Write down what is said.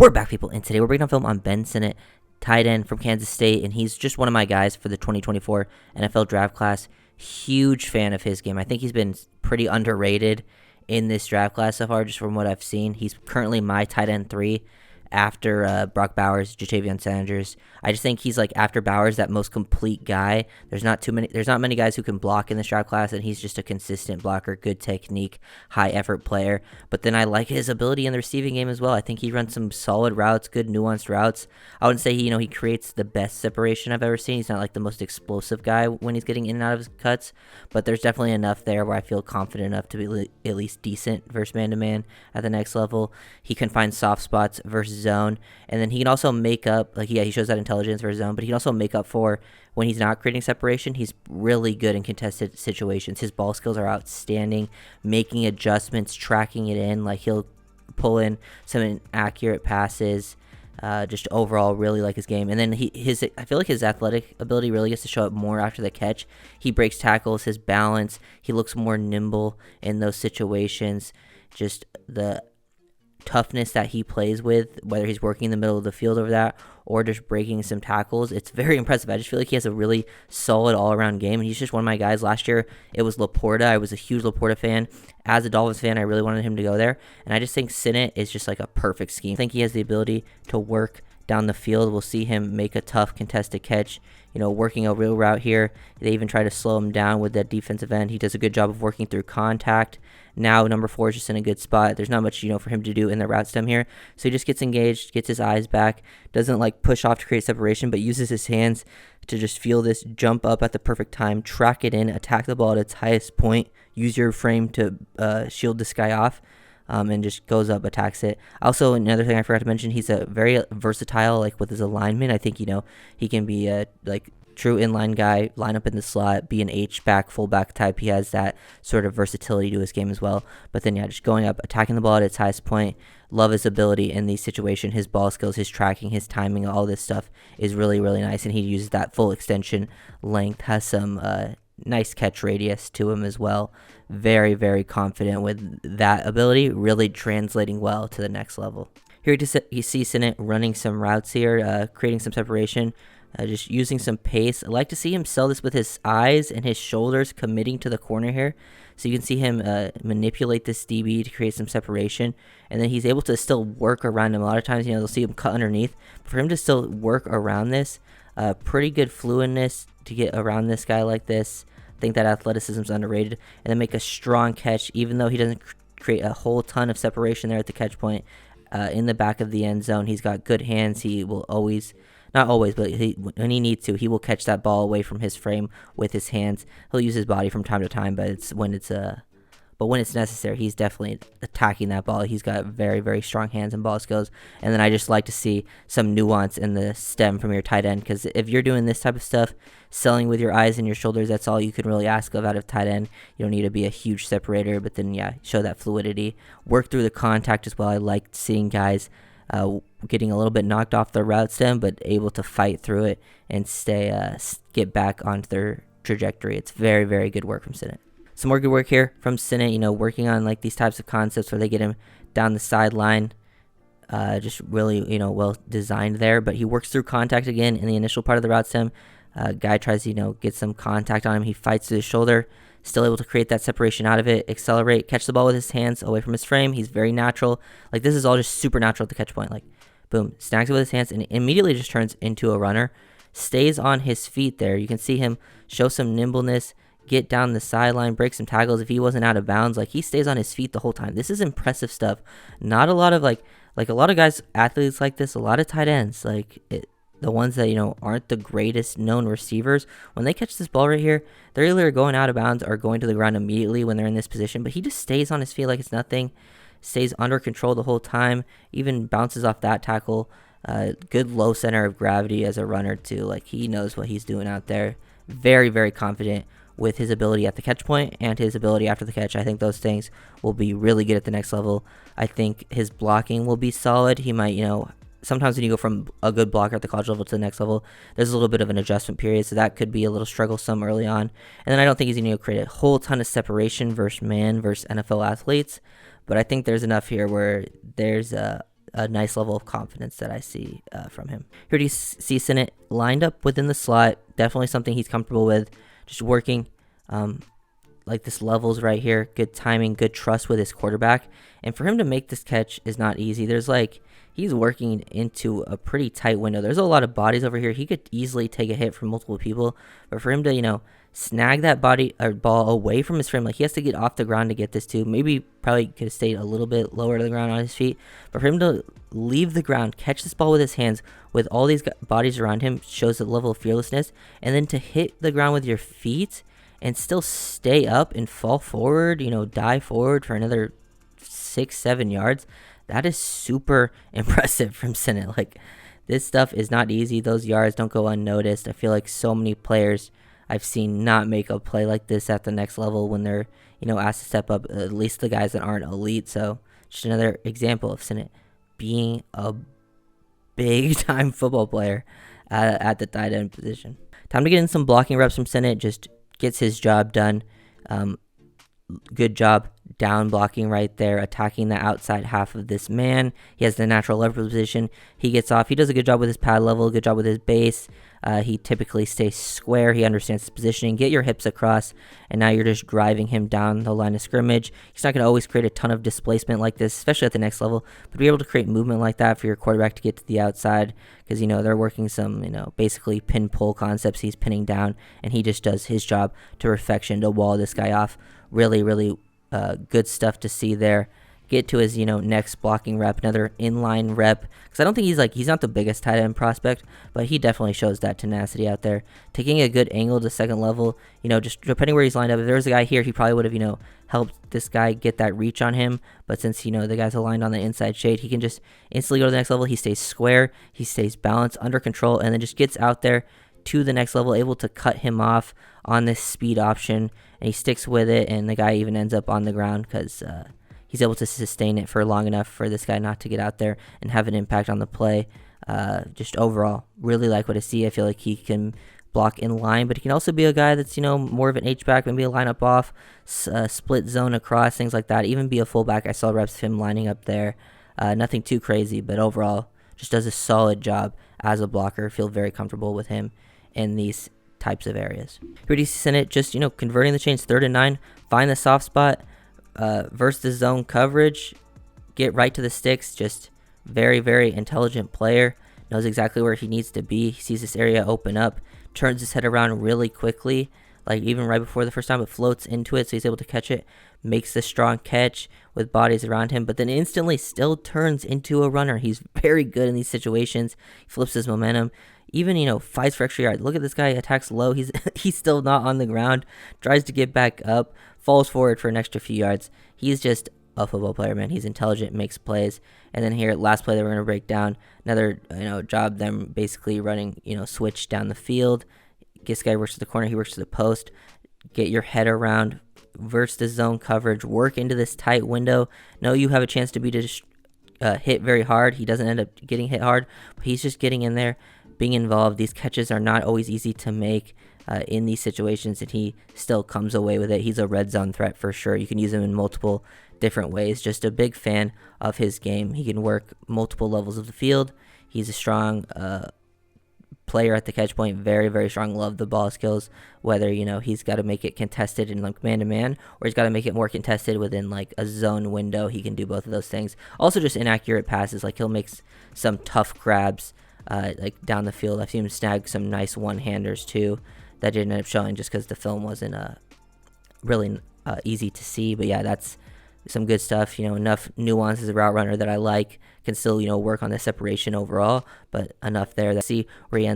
We're back, people, and today we're breaking down film on Ben Sinnott, tight end from Kansas State, and he's just one of my guys for the 2024 NFL draft class. Huge fan of his game. I think he's been pretty underrated in this draft class so far, just from what I've seen. He's currently my tight end 3 after Brock Bowers, Ja'Tavion Sanders. I just think he's like after Bowers, that most complete guy. There's not many guys who can block in this draft class, and he's just a consistent blocker, good technique, high effort player. But then I like his ability in the receiving game as well. I think he runs some solid routes, good nuanced routes. I wouldn't say he creates the best separation I've ever seen. He's not like the most explosive guy when he's getting in and out of his cuts, but there's definitely enough there where I feel confident enough to be at least decent versus man-to-man at the next level. He can find soft spots versus zone, and then he can also make up, he shows that intelligence versus zone, but he can also make up for when he's not creating separation. He's really good in contested situations. His ball skills are outstanding, making adjustments, tracking it in. Like, he'll pull in some inaccurate passes. Just overall really like his game. And then I feel like his athletic ability really gets to show up more after the catch. He breaks tackles, his balance, he looks more nimble in those situations. Just the toughness that he plays with, whether he's working in the middle of the field over that or just breaking some tackles, it's very impressive. I just feel like he has a really solid all-around game, and he's just one of my guys. Last year it was Laporta. I was a huge Laporta fan. As a Dolphins fan, I really wanted him to go there, and I just think Sinnott is just like a perfect scheme. I think he has the ability to work down the field. We'll see him make a tough contested catch, working a real route here. They even try to slow him down with that defensive end. He does a good job of working through contact. Now number 4 is just in a good spot. There's not much, for him to do in the route stem here. So he just gets engaged, gets his eyes back, doesn't push off to create separation, but uses his hands to just feel this, jump up at the perfect time, track it in, attack the ball at its highest point, use your frame to shield this guy off. And just goes up, attacks it. Also, another thing I forgot to mention, he's a very versatile, with his alignment. I think, he can be a, true inline guy, line up in the slot, be an H-back, fullback type. He has that sort of versatility to his game as well. But then, just going up, attacking the ball at its highest point. Love his ability in these situations. His ball skills, his tracking, his timing, all this stuff is really, really nice. And he uses that full extension length, has some nice catch radius to him as well. Very, very confident with that ability, really translating well to the next level. Here you see Sinnott running some routes here, creating some separation, just using some pace. I like to see him sell this with his eyes and his shoulders committing to the corner here. So you can see him manipulate this DB to create some separation, and then he's able to still work around him. A lot of times, they'll see him cut underneath, but for him to still work around this, pretty good fluidness to get around this guy like this. I think that athleticism is underrated, and then make a strong catch, even though he doesn't create a whole ton of separation there at the catch point. In the back of the end zone, he's got good hands. He will always, not always, but when he needs to, he will catch that ball away from his frame with his hands. He'll use his body from time to time, but when it's necessary, he's definitely attacking that ball. He's got very, very strong hands and ball skills. And then I just like to see some nuance in the stem from your tight end, because if you're doing this type of stuff, selling with your eyes and your shoulders, that's all you can really ask of out of tight end. You don't need to be a huge separator, but then, show that fluidity. Work through the contact as well. I like seeing guys getting a little bit knocked off their route stem, but able to fight through it and get back onto their trajectory. It's very, very good work from Sinnott. Some more good work here from Sinnott, working on these types of concepts where they get him down the sideline. Just really, well designed there. But he works through contact again in the initial part of the route stem. Guy tries to, get some contact on him. He fights to his shoulder, still able to create that separation out of it, accelerate, catch the ball with his hands away from his frame. He's very natural. This is all just super natural at the catch point. Boom, snags it with his hands and immediately just turns into a runner. Stays on his feet there. You can see him show some nimbleness, get down the sideline, break some tackles. If he wasn't out of bounds, he stays on his feet the whole time. This is impressive stuff. Not a lot of a lot of guys, athletes like this, a lot of tight ends, the ones that aren't the greatest known receivers, when they catch this ball right here, they're either going out of bounds or going to the ground immediately when they're in this position. But he just stays on his feet like it's nothing, stays under control the whole time, even bounces off that tackle. Good low center of gravity as a runner too. He knows what he's doing out there. Very, very confident with his ability at the catch point and his ability after the catch. I think those things will be really good at the next level. I think his blocking will be solid. He might, sometimes when you go from a good blocker at the college level to the next level, there's a little bit of an adjustment period, so that could be a little strugglesome early on. And then I don't think he's going to create a whole ton of separation versus man versus NFL athletes, but I think there's enough here where there's a nice level of confidence that I see from him. Here do you see Sinnott lined up within the slot. Definitely something he's comfortable with. Just working like this levels right here. Good timing, good trust with his quarterback. And for him to make this catch is not easy. There's he's working into a pretty tight window. There's a lot of bodies over here. He could easily take a hit from multiple people. But for him to, snag that ball away from his frame, he has to get off the ground to get this too. Maybe probably could have stayed a little bit lower to the ground on his feet. But for him to leave the ground, catch this ball with his hands with all these bodies around him shows a level of fearlessness. And then to hit the ground with your feet and still stay up and fall forward, dive forward for another 6-7 yards. That is super impressive from Sinnott. This stuff is not easy. Those yards don't go unnoticed. I feel like so many players I've seen not make a play like this at the next level when they're, asked to step up, at least the guys that aren't elite. So just another example of Sinnott being a big-time football player at the tight end position. Time to get in some blocking reps from Sinnott. Just gets his job done. Good job down blocking right there, attacking the outside half of this man. He has the natural leverage position. He gets off. He does a good job with his pad level, good job with his base. He typically stays square. He understands his positioning. Get your hips across, and now you're just driving him down the line of scrimmage. He's not going to always create a ton of displacement like this, especially at the next level, but be able to create movement like that for your quarterback to get to the outside because, they're working some, basically pin-pull concepts he's pinning down, and he just does his job to perfection to wall this guy off. Really, really good stuff to see there. Get to his, next blocking rep, another inline rep. Because I don't think he's not the biggest tight end prospect, but he definitely shows that tenacity out there. Taking a good angle to second level, just depending where he's lined up. If there was a guy here, he probably would have, helped this guy get that reach on him. But since, the guy's aligned on the inside shade, he can just instantly go to the next level. He stays square, he stays balanced, under control, and then just gets out there to the next level, able to cut him off on this speed option, and he sticks with it, and the guy even ends up on the ground because he's able to sustain it for long enough for this guy not to get out there and have an impact on the play. Just overall, really like what I see. I feel like he can block in line, but he can also be a guy that's, more of an H-back, maybe a lineup off, split zone across, things like that. Even be a fullback. I saw reps of him lining up there. Nothing too crazy, but overall, just does a solid job as a blocker. Feel very comfortable with him in these types of areas. Here do you see Sinnott just, converting the chains 3rd and 9, find the soft spot, versus the zone coverage, get right to the sticks. Just very, very intelligent player. Knows exactly where he needs to be. He sees this area open up, turns his head around really quickly, even right before the first time, it floats into it, so he's able to catch it, makes the strong catch with bodies around him, but then instantly still turns into a runner. He's very good in these situations. He flips his momentum. Even, fights for extra yards. Look at this guy, attacks low. He's still not on the ground. Tries to get back up. Falls forward for an extra few yards. He's just a football player, man. He's intelligent, makes plays. And then here, last play that we're going to break down. Another, job, them basically running, switch down the field. This guy works to the corner. He works to the post. Get your head around. Versus the zone coverage. Work into this tight window. Know you have a chance to be hit very hard. He doesn't end up getting hit hard, but he's just getting in there, being involved. These catches are not always easy to make in these situations, and he still comes away with it. He's a red zone threat for sure. You can use him in multiple different ways. Just a big fan of his game. He can work multiple levels of the field. He's a strong player at the catch point. Very, very strong. Love the ball skills. Whether, he's got to make it contested in man-to-man, or he's got to make it more contested within a zone window. He can do both of those things. Also just inaccurate passes. He'll make some tough grabs down the field. I've seen him snag some nice one-handers too that didn't end up showing just because the film wasn't really easy to see. But yeah, that's some good stuff. Enough nuances of route runner that I like. Can still, work on the separation overall, but enough there that see where he ends